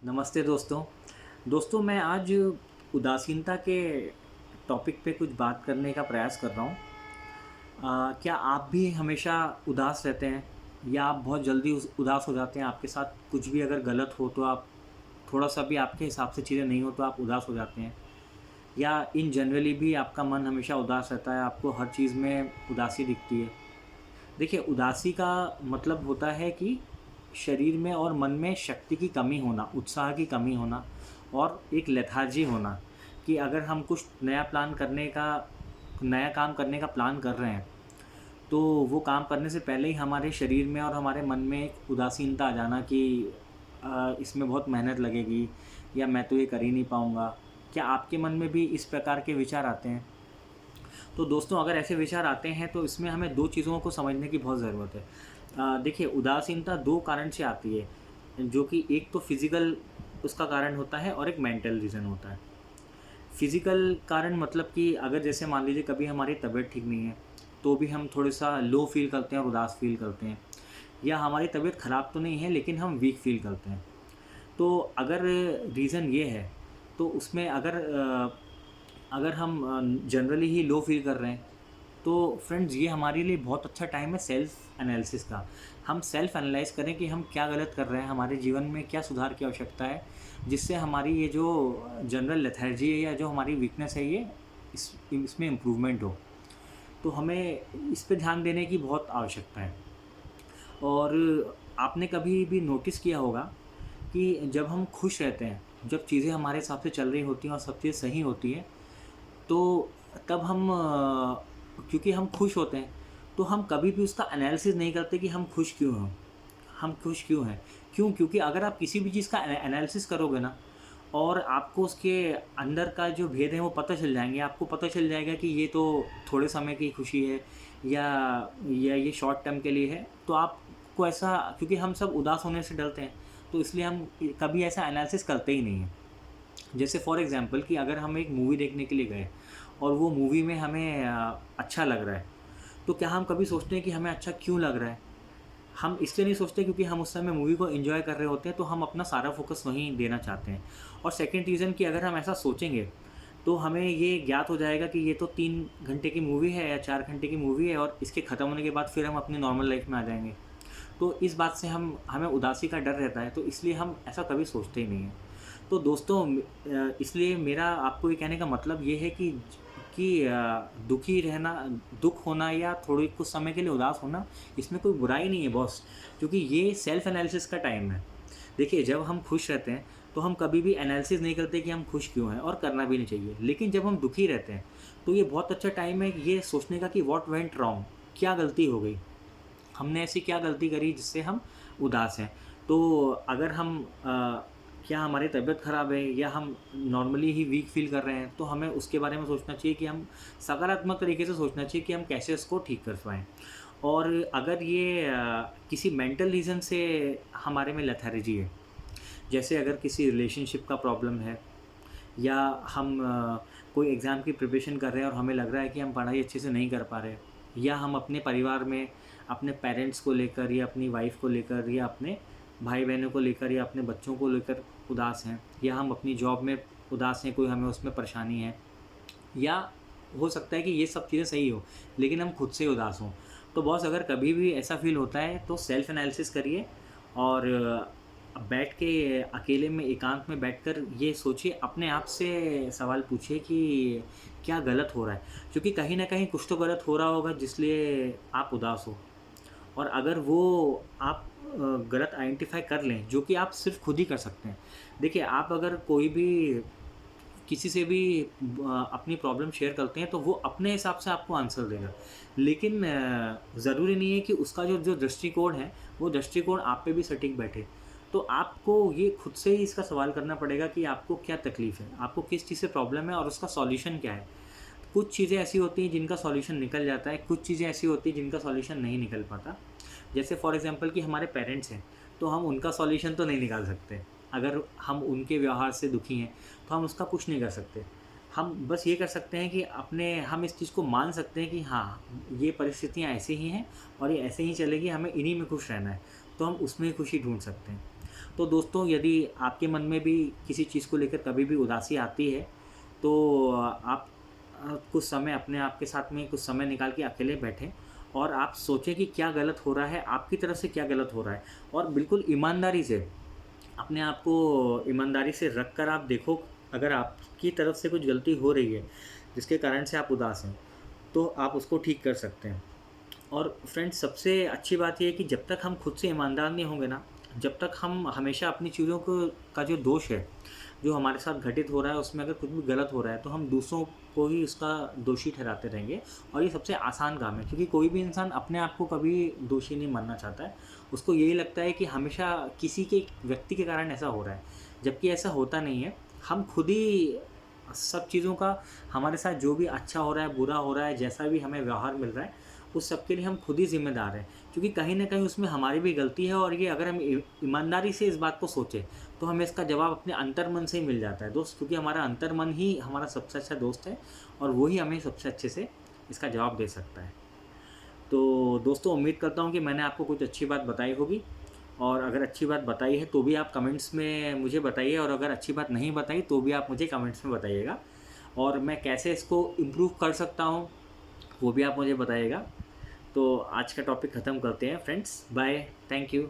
नमस्ते दोस्तों। दोस्तों मैं आज उदासीनता के टॉपिक पे कुछ बात करने का प्रयास कर रहा हूँ। क्या आप भी हमेशा उदास रहते हैं या आप बहुत जल्दी उदास हो जाते हैं? आपके साथ कुछ भी अगर गलत हो तो आप थोड़ा-सा भी आपके हिसाब से चीज़ें नहीं हो तो आप उदास हो जाते हैं? या इन जनरली भी आपका मन हमेशा उदास रहता है, आपको हर चीज़ में उदासी दिखती है? देखिए, उदासी का मतलब होता है कि शरीर में और मन में शक्ति की कमी होना, उत्साह की कमी होना और एक लेथार्जी होना कि अगर हम कुछ नया काम करने का प्लान कर रहे हैं, तो वो काम करने से पहले ही हमारे शरीर में और हमारे मन में एक उदासीनता आ जाना कि इसमें बहुत मेहनत लगेगी या मैं तो ये कर ही नहीं पाऊँगा। क्या आपके मन में भी इस प्रकार के विचार आते हैं? तो दोस्तों अगर ऐसे विचार आते हैं तो इसमें हमें 2 चीज़ों को समझने की बहुत ज़रूरत है। देखिए, उदासीनता 2 कारण से आती है, जो कि एक तो फ़िज़िकल उसका कारण होता है और एक मेंटल रीज़न होता है। फ़िज़िकल कारण मतलब कि अगर जैसे मान लीजिए कभी हमारी तबीयत ठीक नहीं है, तो भी हम थोड़ा-सा लो फ़ील करते हैं और उदास फ़ील करते हैं, या हमारी तबीयत ख़राब तो नहीं है लेकिन हम वीक फ़ील करते हैं। तो अगर रीज़न ये है, तो उसमें अगर हम जनरली ही लो फ़ील कर रहे हैं, तो फ्रेंड्स ये हमारे लिए बहुत अच्छा टाइम है सेल्फ़ एनालिसिस का। हम सेल्फ़ एनालाइज़ करें कि हम क्या गलत कर रहे हैं, हमारे जीवन में क्या सुधार की आवश्यकता है, जिससे हमारी ये जो जनरल लेथार्जी है या जो हमारी वीकनेस है ये इसमें इम्प्रूवमेंट हो। तो हमें इस पे ध्यान देने की बहुत आवश्यकता है। और आपने कभी भी नोटिस किया होगा कि जब हम खुश रहते हैं, जब चीज़ें हमारे हिसाब से चल रही होती हैं और सब चीज़ सही होती है, तो तब क्योंकि हम खुश होते हैं, तो हम कभी भी उसका एनालिसिस नहीं करते कि हम खुश क्यों हैं? हम खुश क्यों हैं? क्यों? क्योंकि अगर आप किसी भी चीज़ का एनालिसिस करोगे ना और आपको उसके अंदर का जो भेद है वो पता चल जाएँगे। आपको पता चल जाएगा कि ये तो थोड़े समय की खुशी है या ये शॉर्ट टर्म के लिए है। तो आपको ऐसा, क्योंकि हम सब उदास होने से डरते हैं, तो इसलिए हम कभी ऐसा एनालिसिस करते ही नहीं हैं। जैसे फॉर एग्ज़ाम्पल कि अगर हम एक मूवी देखने के लिए गए और वो मूवी में हमें अच्छा लग रहा है, तो क्या हम कभी सोचते हैं कि हमें अच्छा क्यों लग रहा है? हम इसलिए नहीं सोचते क्योंकि हम उस समय मूवी को एन्जॉय कर रहे होते हैं, तो हम अपना सारा फ़ोकस वहीं देना चाहते हैं। और सेकंड रीज़न कि अगर हम ऐसा सोचेंगे, तो हमें ये ज्ञात हो जाएगा कि ये तो 3 घंटे की मूवी है या 4 घंटे की मूवी है और इसके ख़त्म होने के बाद फिर हम अपनी नॉर्मल लाइफ़ में आ जाएँगे। तो इस बात से हमें उदासी का डर रहता है, तो इसलिए हम ऐसा कभी सोचते ही नहीं हैं। तो दोस्तों इसलिए मेरा आपको ये कहने का मतलब ये है दुखी रहना, दुःख होना या थोड़ी कुछ समय के लिए उदास होना, इसमें कोई बुराई नहीं है बॉस, क्योंकि ये सेल्फ एनालिसिस का टाइम है। देखिए, जब हम खुश रहते हैं, तो हम कभी भी एनालिसिस नहीं करते कि हम खुश क्यों हैं और करना भी नहीं चाहिए। लेकिन जब हम दुखी रहते हैं, तो ये बहुत अच्छा टाइम है ये सोचने का कि व्हाट वेंट रॉन्ग? क्या गलती हो गई? हमने ऐसी क्या गलती करी जिससे हम उदास हैं? तो अगर क्या हमारी तबीयत ख़राब है या हम नॉर्मली ही वीक फ़ील कर रहे हैं, तो हमें उसके बारे में सोचना चाहिए कि हम सकारात्मक तरीके से सोचना चाहिए कि हम कैसे इसको ठीक कर पाएँ। और अगर ये किसी मेंटल रीज़न से हमारे में लेथार्जी है, जैसे अगर किसी रिलेशनशिप का प्रॉब्लम है या हम कोई एग्ज़ाम की प्रिपरेशन कर रहे हैं और हमें लग रहा है कि हम पढ़ाई अच्छे से नहीं कर पा रहे, या हम अपने परिवार में अपने पेरेंट्स को लेकर या अपनी वाइफ़ को लेकर या अपने भाई-बहनों को लेकर या अपने बच्चों को लेकर उदास हैं, या हम अपनी जॉब में उदास हैं, कोई हमें उसमें परेशानी है, या हो सकता है कि ये सब चीज़ें सही हो, लेकिन हम खुद से उदास हों। तो बॉस अगर कभी भी ऐसा फ़ील होता है तो सेल्फ़ एनालिसिस करिए और बैठ के अकेले में एकांत में बैठकर ये सोचिए, अपने आप से सवाल पूछिए कि क्या गलत हो रहा है? क्योंकि कहीं न कहीं कुछ तो गलत हो रहा होगा जिसलिए आप उदास हो। और अगर वो आप गलत आइडेंटिफ़ाई कर लें, जो कि आप सिर्फ़ खुद ही कर सकते हैं। देखिए, आप अगर कोई भी किसी से भी अपनी प्रॉब्लम शेयर करते हैं, तो वो अपने हिसाब से आपको आंसर देगा। लेकिन ज़रूरी नहीं है कि उसका जो जो दृष्टिकोण है, वो दृष्टिकोण आप पे भी सटीक बैठे। तो आपको ये खुद से ही इसका सवाल करना पड़ेगा कि आपको क्या तकलीफ़ है? आपको किस चीज़ से प्रॉब्लम है और उसका सॉल्यूशन क्या है? कुछ चीज़ें ऐसी होती हैं जिनका सॉल्यूशन निकल जाता है, कुछ चीज़ें ऐसी होती हैं जिनका सॉल्यूशन नहीं निकल पाता। जैसे फॉर एग्ज़ाम्पल कि हमारे पेरेंट्स हैं, तो हम उनका सॉल्यूशन तो नहीं निकाल सकते। अगर हम उनके व्यवहार से दुखी हैं, तो हम उसका कुछ नहीं कर सकते। हम बस ये कर सकते हैं कि हम इस चीज़ को मान सकते हैं कि हाँ, ये परिस्थितियाँ ऐसी ही हैं और ये ऐसे ही चलेगी, हमें इन्हीं में खुश रहना है, तो हम उसमें ही खुशी ढूँढ सकते हैं। तो दोस्तों, यदि आपके मन में भी किसी चीज़ को लेकर कभी भी उदासी आती है, तो आप कुछ समय अपने आप के साथ में कुछ समय निकाल के अकेले बैठें और आप सोचें कि क्या गलत हो रहा है, आपकी तरफ से क्या गलत हो रहा है, और बिल्कुल ईमानदारी से अपने आप को ईमानदारी से रख कर आप देखो, अगर आपकी तरफ से कुछ गलती हो रही है जिसके कारण से आप उदास हैं, तो आप उसको ठीक कर सकते हैं। और फ्रेंड्स, सबसे अच्छी बात ये है कि जब तक हम खुद से ईमानदार नहीं होंगे ना, जब तक हम हमेशा अपनी चीज़ों को का जो दोष है, जो हमारे साथ घटित हो रहा है, उसमें अगर कुछ भी गलत हो रहा है, तो हम दूसरों को ही उसका दोषी ठहराते रहेंगे। और ये सबसे आसान काम है, क्योंकि कोई भी इंसान अपने आप को कभी दोषी नहीं मानना चाहता है। उसको यही लगता है कि हमेशा किसी के व्यक्ति के कारण ऐसा हो रहा है, जबकि ऐसा होता नहीं है। हम खुद ही सब चीज़ों का, हमारे साथ जो भी अच्छा हो रहा है, बुरा हो रहा है, जैसा भी हमें व्यवहार मिल रहा है, उस सब के लिए हम खुद ही ज़िम्मेदार हैं। क्योंकि कहीं न कहीं उसमें हमारी भी गलती है, और ये अगर हम ईमानदारी से इस बात को सोचें, तो हमें इसका जवाब अपने अंतर्मन से ही मिल जाता है दोस्त, क्योंकि हमारा अंतर्मन ही हमारा सबसे अच्छा दोस्त है, और वो ही हमें सबसे अच्छे से इसका जवाब दे सकता है। तो दोस्तों, उम्मीद करता हूँ कि मैंने आपको कुछ अच्छी बात बताई होगी, और अगर अच्छी बात बताई है तो भी आप कमेंट्स में मुझे बताइए, और अगर अच्छी बात नहीं बताई तो भी आप मुझे कमेंट्स में बताइएगा, और मैं कैसे इसको इम्प्रूव कर सकता हूँ वो भी आप मुझे बताइएगा। तो आज का टॉपिक ख़त्म करते हैं फ्रेंड्स। Bye, thank you.